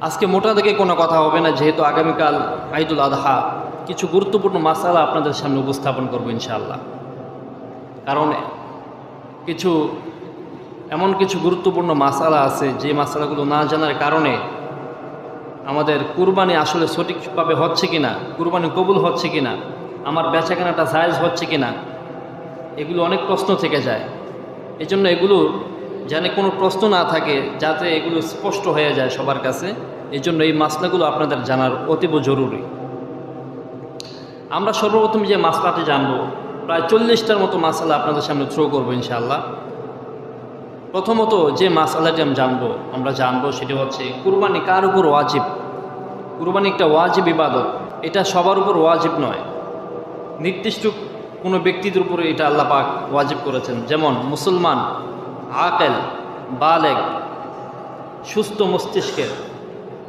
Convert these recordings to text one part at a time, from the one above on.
আজকে মোটা থেকে কোনো কথা হবে না, যেহেতু আগামীকাল ঈদুল আযহা। কিছু গুরুত্বপূর্ণ মাসালা আপনাদের সামনে উপস্থাপন করব ইনশাআল্লাহ। কারণ এমন কিছু গুরুত্বপূর্ণ মাসালা আছে যে মাসালাগুলো না জানার কারণে আমাদের কুরবানি আসলে সঠিকভাবে হচ্ছে কিনা, কুরবানি কবুল হচ্ছে কিনা, আমার বেচাকেনাটা জায়েজ হচ্ছে কিনা, এগুলো অনেক প্রশ্ন থেকে যায়। এই জন্য এগুলো যেন কোনো প্রশ্ন না থাকে, যাতে এগুলো স্পষ্ট হয়ে যায় সবার কাছে, এই জন্য এই মাসলাগুলো আপনাদের জানার অতীব জরুরি। আমরা সর্বপ্রথম যে মাসলাটি জানবো, প্রায় 40টার মতো মাসালা আপনাদের সামনে থ্রো করবো ইনশাআল্লাহ। প্রথমত যে মাসালাটি আমরা জানবো সেটি হচ্ছে কুরবানি কার উপর ওয়াজিব। কুরবানি একটা ওয়াজিব ইবাদত, এটা সবার উপর ওয়াজিব নয়, নির্দিষ্ট কোনো ব্যক্তিদের উপরে এটা আল্লাহ পাক ওয়াজিব করেছেন। যেমন মুসলমান, আকেল, বালেগ, সুস্থ মস্তিষ্কের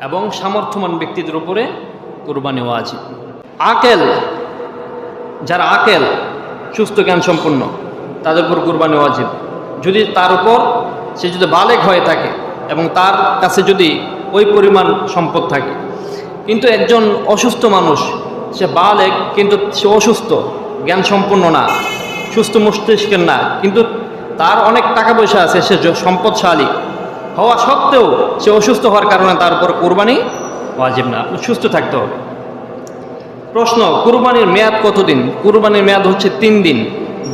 এবং সামর্থ্যবান ব্যক্তিদের উপরে কুরবানি ওয়াজিব। যারা আকেল, সুস্থ জ্ঞান সম্পন্ন, তাদের উপর কুরবানি ওয়াজিব। যদি তার উপর সে যদি বালেগ হয়ে থাকে এবং তার কাছে যদি ওই পরিমাণ সম্পদ থাকে। কিন্তু একজন অসুস্থ মানুষ, সে বালেগ কিন্তু সে অসুস্থ, জ্ঞান সম্পন্ন না, সুস্থ মস্তিষ্কের না, কিন্তু তার অনেক টাকা পয়সা আছে, সে সম্পদশালী হওয়া সত্ত্বেও সে অসুস্থ হওয়ার কারণে তার উপর কুরবানি ওয়াজিব না, আপনি সুস্থ থাকতে হবে। প্রশ্ন, কুরবানির মেয়াদ কতদিন? কুরবানির মেয়াদ হচ্ছে 3 দিন,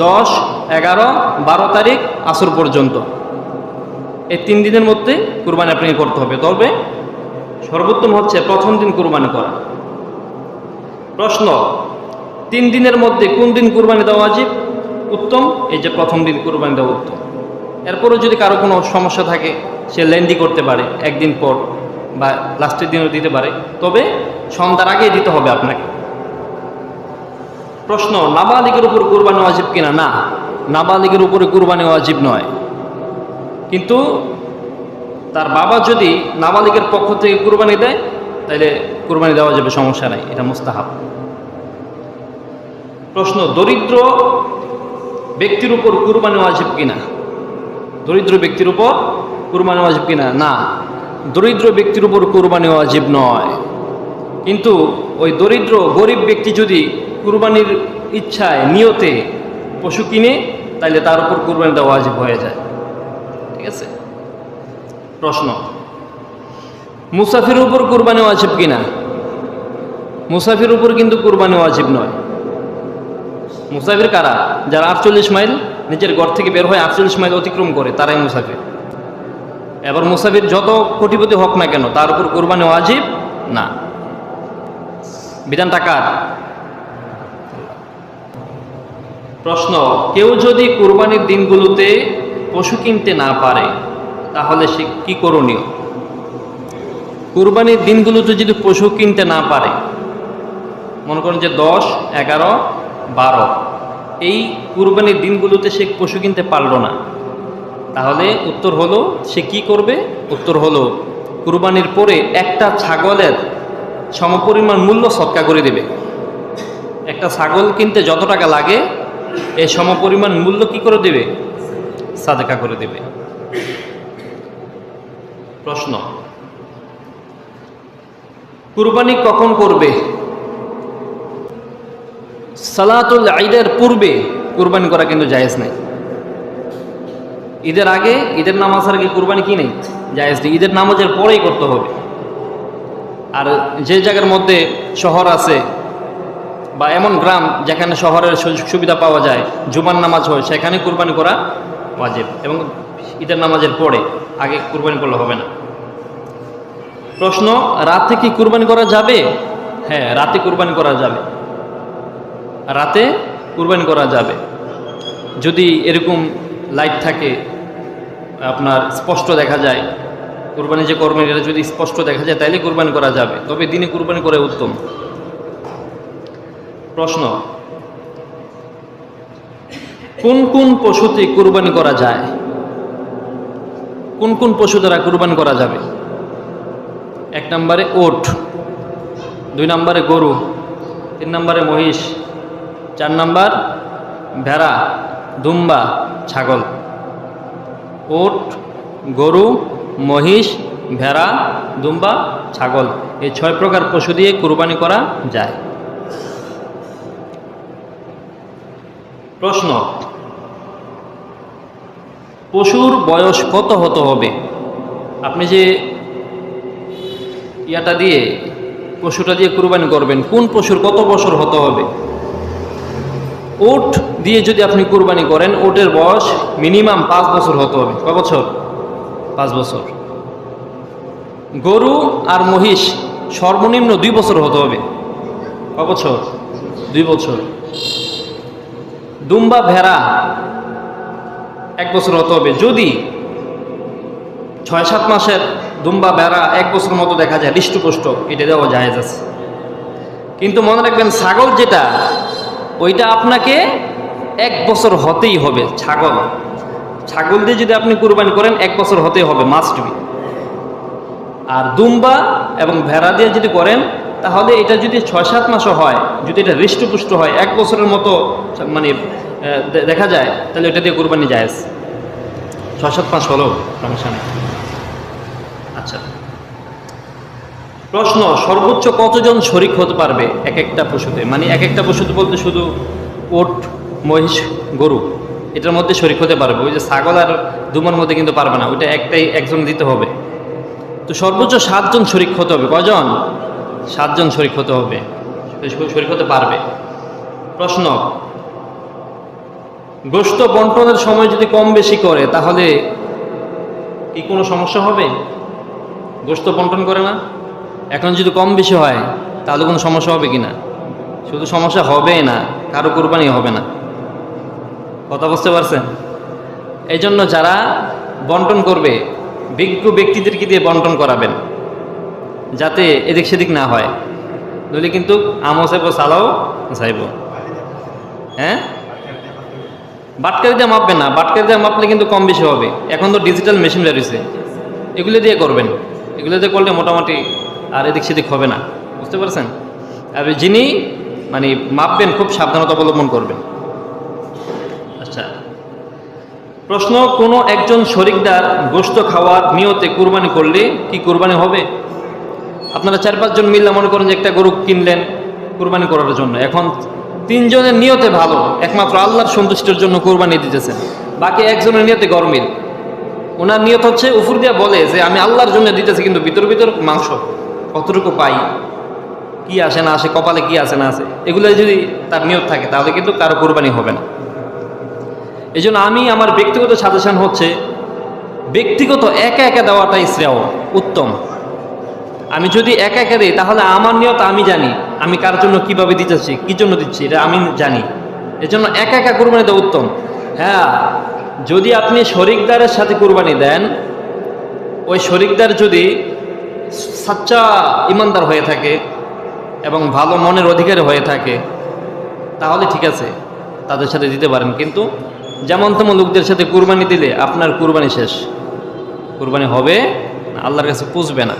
10, 11, 12 তারিখ আসর পর্যন্ত। এই 3 দিনের মধ্যে কুরবানি আপনাকে করতে হবে। তবে সর্বোত্তম হচ্ছে প্রথম দিন কুরবানি করা। প্রশ্ন, 3 দিনের মধ্যে কোন দিন কুরবানি দেওয়া ওয়াজিব? উত্তম, এই যে প্রথম দিন কুরবানি দেওয়া উত্তম। এরপরও যদি কারো কোনো সমস্যা থাকে, সে লেন্দি করতে পারে, একদিন পর বা লাস্টের দিনও দিতে পারে, তবে সন্ধ্যার আগেই দিতে হবে আপনাকে। প্রশ্ন, নাবালিগের উপর কুরবানি ওয়াজিব কিনা? না, নাবালিগের উপরে কুরবানি ওয়াজিব নয়, কিন্তু তার বাবা যদি নাবালিগের পক্ষ থেকে কুরবানি দেয়, তাহলে কুরবানি দেওয়া যাবে, সমস্যা নাই, এটা মুস্তাহাব। প্রশ্ন, দরিদ্র ব্যক্তির উপর কুরবানি ওয়াজিব কিনা? দরিদ্র ব্যক্তির উপর কুরবানি ওয়াজিব কিনা? না, দরিদ্র ব্যক্তির উপর কুরবানি ওয়াজিব নয়, কিন্তু ওই দরিদ্র গরিব ব্যক্তি যদি কুরবানির ইচ্ছায় নিয়তে পশু কিনে, তাহলে তার উপর কুরবানি দেওয়া ওয়াজিব হয়ে যায়। ঠিক আছে। প্রশ্ন, মুসাফির উপর কুরবানি ওয়াজিব কিনা? মুসাফির উপর কিন্তু কুরবানি ওয়াজিব নয়। মুসাফির কারা? যারা 48 মাইল নিজের ঘর থেকে বের হয়ে 48 মাইল অতিক্রম করে, তারাই মুসাফির। এবার মুসাফির যত কোটিপতি হোক না কেন, তার উপর কুরবানি ওয়াজিব না। বিধানটা কার? প্রশ্ন, কেউ যদি কুরবানির দিনগুলোতে পশু কিনতে না পারে, তাহলে সে কি করণীয়? কুরবানির দিনগুলোতে যদি পশু কিনতে না পারে, মনে করেন যে 10, 11, 12 এই কুরবানির দিনগুলোতে সে পশু কিনতে পারলো না, তাহলে উত্তর হলো সে কি করবে? উত্তর হলো কুরবানির পরে একটা ছাগলের সমপরিমাণ মূল্য সদকা করে দেবে। একটা ছাগল কিনতে যত টাকা লাগে, এই সমপরিমাণ মূল্য কি করে দেবে? সাদকা করে দেবে। প্রশ্ন, কুরবানি কখন করবে? সালাতুল ঈদের পূর্বে কুরবানি করা কিন্তু জায়েজ নাই। ঈদের আগে, ঈদের নামাজের আগে কুরবানি কি নেই? জায়েজ নেই। ঈদের নামাজের পরেই করতে হবে। আর যে জায়গার মধ্যে শহর আছে বা এমন গ্রাম যেখানে শহরের সুযোগ সুবিধা পাওয়া যায়, জুমার নামাজ হয়, সেখানে কুরবানি করা ওয়াজিব, এবং ঈদের নামাজের পরে, আগে কুরবানি করলে হবে না। প্রশ্ন, রাতে কি কুরবানি করা যাবে? হ্যাঁ, রাতে কুরবানি করা যাবে। রাতে কুরবানি করা যাবে যদি এরকম লাইট থাকে, আপনার স্পষ্ট দেখা যায়, কুরবানি যে করবেন এটা যদি স্পষ্ট দেখা যায়, তাইলে কুরবানি করা যাবে, তবে দিনে কুরবানি করে উত্তম। প্রশ্ন, কোন কোন পশুতে কুরবানি করা যায়? কোন কোন পশু দ্বারা কুরবানি করা যাবে? 1 নম্বরে ওট, 2 নম্বরে গরু, 3 নম্বরে মহিষ, 4 নম্বর ভেড়া, দুম্বা, ছাগল। ওট, গরু, মহিষ, ভেড়া, দুম্বা, ছাগল, এই 6 প্রকার পশু দিয়ে কুরবানি করা যায়। প্রশ্ন, পশুর বয়স কত হতে হবে? আপনি যে ইয়াটা দিয়ে পশুটা দিয়ে কুরবানি করবেন, কোন পশুর কত বছর হতে হবে? উট দিয়ে যদি আপনি কুরবানি করেন, উটের বয়স মিনিমাম 5 বছর হতে হবে। কয় বছর? 5 বছর। গরু আর মহিষ সর্বনিম্ন 2 বছর হতে হবে। কয় বছর? 2 বছর। দুম্বা, ভেড়া 1 বছর হতে হবে। যদি 6-7 মাসের দুম্বা, ভেড়া 1 বছর মতো দেখা যায় হৃষ্টপুষ্ট, এটা দেওয়া জায়েজ আছে। কিন্তু মনে রাখবেন, ছাগল যেটা, ওইটা আপনাকে 1 বছর হতেই হবে। ছাগল দিয়ে যদি আপনি কুরবানি করেন 1 বছর হতেই হবে, মাস্ট বি। আর দুম্বা এবং ভেড়া দিয়ে যদি করেন, তাহলে এটা যদি 6-7 মাসও হয়, যদি এটা হৃষ্টপুষ্ট হয়, 1 বছরের মতো মানে দেখা যায়, তাহলে এটা দিয়ে কুরবানি জায়েজ। 6-7 মাস হলো সমস্যা নেই। আচ্ছা, প্রশ্ন, সর্বোচ্চ কতজন শরিক হতে পারবে এক একটা পশুতে? মানে এক একটা পশুতে বলতে শুধু উট, মহিষ, গরু এটার মধ্যে শরিক হতে পারবে। ওই যে ছাগল আর দুমার মধ্যে কিন্তু পারবে না, ওইটা একজন দিতে হবে। তো সর্বোচ্চ 7 জন শরিক হতে হবে। কজন? 7 জন শরিক হতে হবে, শরিক হতে পারবে। প্রশ্ন, গোশত বন্টনের সময় যদি কম বেশি করে, তাহলে কি কোনো সমস্যা হবে? গোশত বন্টন করে না, এখন যদি কম বেশি হয় তাহলে কোনো সমস্যা হবে কিনা? শুধু সমস্যা হবে না, কারো কুরবানি হবে না। কথা বুঝতে পারছেন? এই জন্য যারা বন্টন করবে, বিজ্ঞ ব্যক্তিদেরকে দিয়ে বন্টন করাবেন, যাতে এদিক সেদিক না হয়। নইলে কিন্তু আমও চাইব, সালাও চাইব। হ্যাঁ, বাটকারি দিয়ে মাপবেন না, বাটকারি দিয়ে মাপলে কিন্তু কম বেশি হবে। এখন তো ডিজিটাল মেশিন বেরিয়েছে, এগুলো দিয়ে করবেন। এগুলো দিয়ে করলে মোটামুটি আর এদিক সেদিক হবে না। বুঝতে পারছেন? আর যিনি মানে মাপবেন, খুব সাবধানতা অবলম্বন করবেন। আচ্ছা, প্রশ্ন, কোনো একজন শরিকদার গোশত খাওয়ার নিয়তে কুরবানি করলে কি কুরবানি হবে? আপনারা 4-5 জন মিললে মনে করেন যে একটা গরু কিনলেন কুরবানি করার জন্য। এখন 3 জনের নিয়তে ভালো, একমাত্র আল্লাহর সন্তুষ্টির জন্য কুরবানি দিতেছেন। বাকি একজনের নিয়তে গরমিল। ওনার নিয়ত হচ্ছে উফর দিয়া বলে যে আমি আল্লাহর জন্য দিতেছি, কিন্তু ভিতর ভিতর মাংস কতটুকু পাই, কি আসে না আসে, কপালে কি আছে না আছে, এগুলো যদি তার নিয়ত থাকে, তাহলে কিন্তু কারো কুরবানি হবে না। এই জন্য আমি আমার ব্যক্তিগত সাজেশন হচ্ছে, ব্যক্তিগত একা একা দেওয়াটাই শ্রেয়, উত্তম। আমি যদি একা একা দিই, তাহলে আমার নিয়ত আমি জানি, আমি কার জন্য কিভাবে দিতেছি, কি জন্য দিচ্ছি, এটা আমি জানি। এই জন্য একা একা কুরবানি দেওয়া উত্তম। হ্যাঁ, যদি আপনি শরিকদারের সাথে কুরবানি দেন, ওই শরিকদার যদি সাচ্চা ইমানদার হয়ে থাকে এবং ভালো মনের অধিকারী হয়ে থাকে, তাহলে ঠিক আছে, তাদের সাথে দিতে পারেন। কিন্তু যেমন তেমন লোকদের সাথে কুরবানি দিলে আপনার কুরবানি শেষ, কুরবানি হবে না, আল্লাহর কাছে পুষবে না।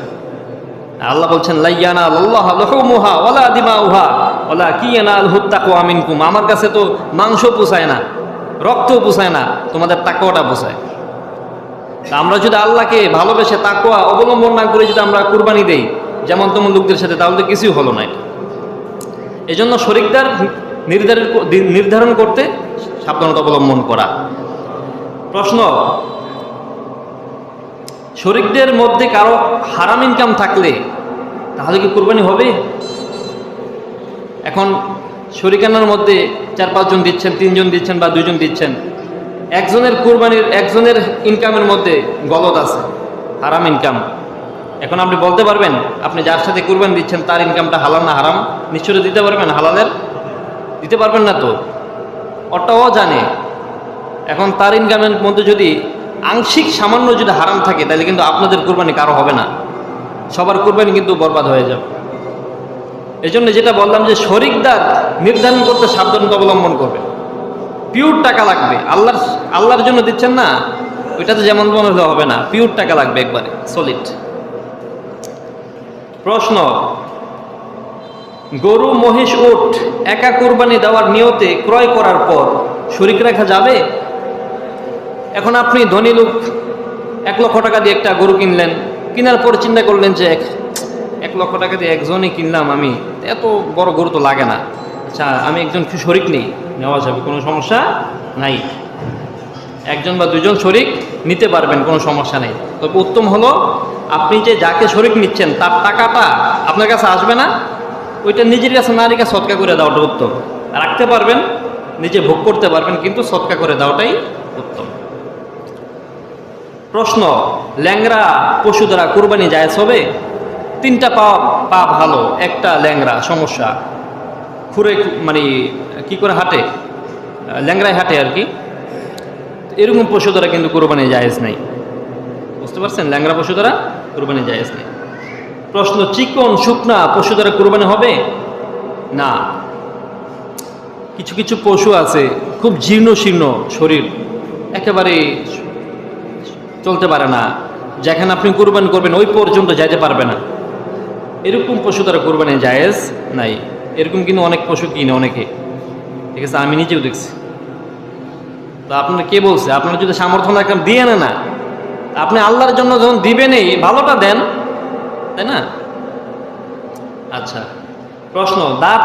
আল্লাহ বলছেন, লাইয়ানা আল্লাহ লুহুমুহা ওয়ালা দিমাউহা ওয়ালাকিন আলহুত তাকওয়া মিনকুম। আমার কাছে তো মাংস পোষায় না, রক্ত পোষায় না, তোমাদের তাকওয়াটা পোষায়। আমরা যদি আল্লাহকে ভালোবেসে তাকওয়া অবলম্বন না করে যদি আমরা কুরবানি দেই যেমন তেমন লোকদের সাথে, তাহলে তো কিছুই হলো না। এই জন্য শরিকদার নির্ধারণ করতে সাবধানতা অবলম্বন করা। প্রশ্ন, শরিকদের মধ্যে কারো হারাম ইনকাম থাকলে তাহলে কি কুরবানি হবে? এখন শরিকানার মধ্যে 4-5 জন দিচ্ছেন, 3 জন দিচ্ছেন বা 2 জন দিচ্ছেন, একজনের কুরবানির, একজনের ইনকামের মধ্যে গলদ আছে, হারাম ইনকাম। এখন আপনি বলতে পারবেন আপনি যার সাথে কুরবানি দিচ্ছেন তার ইনকামটা হালাল না হারাম? নিশ্চয়ই দিতে পারবেন, হালালের দিতে পারবেন না তো, ওটাও জানে। এখন তার ইনকামের মধ্যে যদি আংশিক সামান্য যদি হারাম থাকে, তাহলে কিন্তু আপনাদের কুরবানি কারো হবে না, সবার কুরবানি কিন্তু বরবাদ হয়ে যাবে। এই জন্য যেটা বললাম যে শরিকদার নির্ধারণ করতে সাবধানতা অবলম্বন করবে। পিওর টাকা লাগবে, আল্লাহর জন্য দিচ্ছেন না, ওইটাতে যেমন মনে হলে হবে না, পিওর টাকা লাগবে একবারে সলিড। প্রশ্ন, গরু, মহিষ, উট একা কুরবানি দেওয়ার নিয়তে ক্রয় করার পর শরিক রাখা যাবে? এখন আপনি ধনী লোক, 1 লক্ষ টাকা দিয়ে একটা গরু কিনলেন, কেনার পর চিন্তা করলেন যে 1,00,000 টাকা দিয়ে একজনই কিনলাম আমি, এত বড় গরু তো লাগে না, আচ্ছা আমি একজন শরিক নেই, নেওয়া যাবে, কোনো সমস্যা নাই। একজন বা দুজন শরিক নিতে পারবেন, কোনো সমস্যা নেই। তবে উত্তম হলো আপনি যে যাকে শরিক নিচ্ছেন তার টাকাটা আপনার কাছে আসবে না, ওইটা নিজের কাছে না রেখে সৎকা করে দেওয়াটা উত্তম। রাখতে পারবেন, নিজে ভোগ করতে পারবেন, কিন্তু সৎকা করে দেওয়াটাই উত্তম। প্রশ্ন, ল্যাংরা পশু দ্বারা কুরবানি জায়েজ হবে? 3টা পা ভালো, একটা ল্যাংরা, সমস্যা, খুঁড়ে মানে কি করে হাঁটে, ল্যাংরায় হাঁটে আর কি, এরকম পশু দ্বারা কিন্তু কুরবানি জায়েজ নাই। বুঝতে পারছেন? ল্যাংরা পশু দ্বারা কুরবানি জায়েজ নেই। প্রশ্ন, চিকন শুকনা পশু দ্বারা কুরবানি হবে? না। কিছু কিছু পশু আছে খুব জীর্ণ শীর্ণ শরীর, একেবারে চলতে পারে না, যেখানে আপনি কুরবানি করবেন ওই পর্যন্ত যাইতে পারবে না, এরকম পশু দ্বারা কুরবানি জায়েজ নাই। এরকম কিন্তু অনেক পশু কিনে অনেকে, ঠিক আছে, আমি নিজেও দেখছি। তো আপনার কে বলছে? আপনার যদি সামর্থ্য না একটা দিয়ে না, আপনি আল্লাহর জন্য যখন দিবেনই ভালোটা দেন, তাই না? আচ্ছা, প্রশ্ন, দাঁত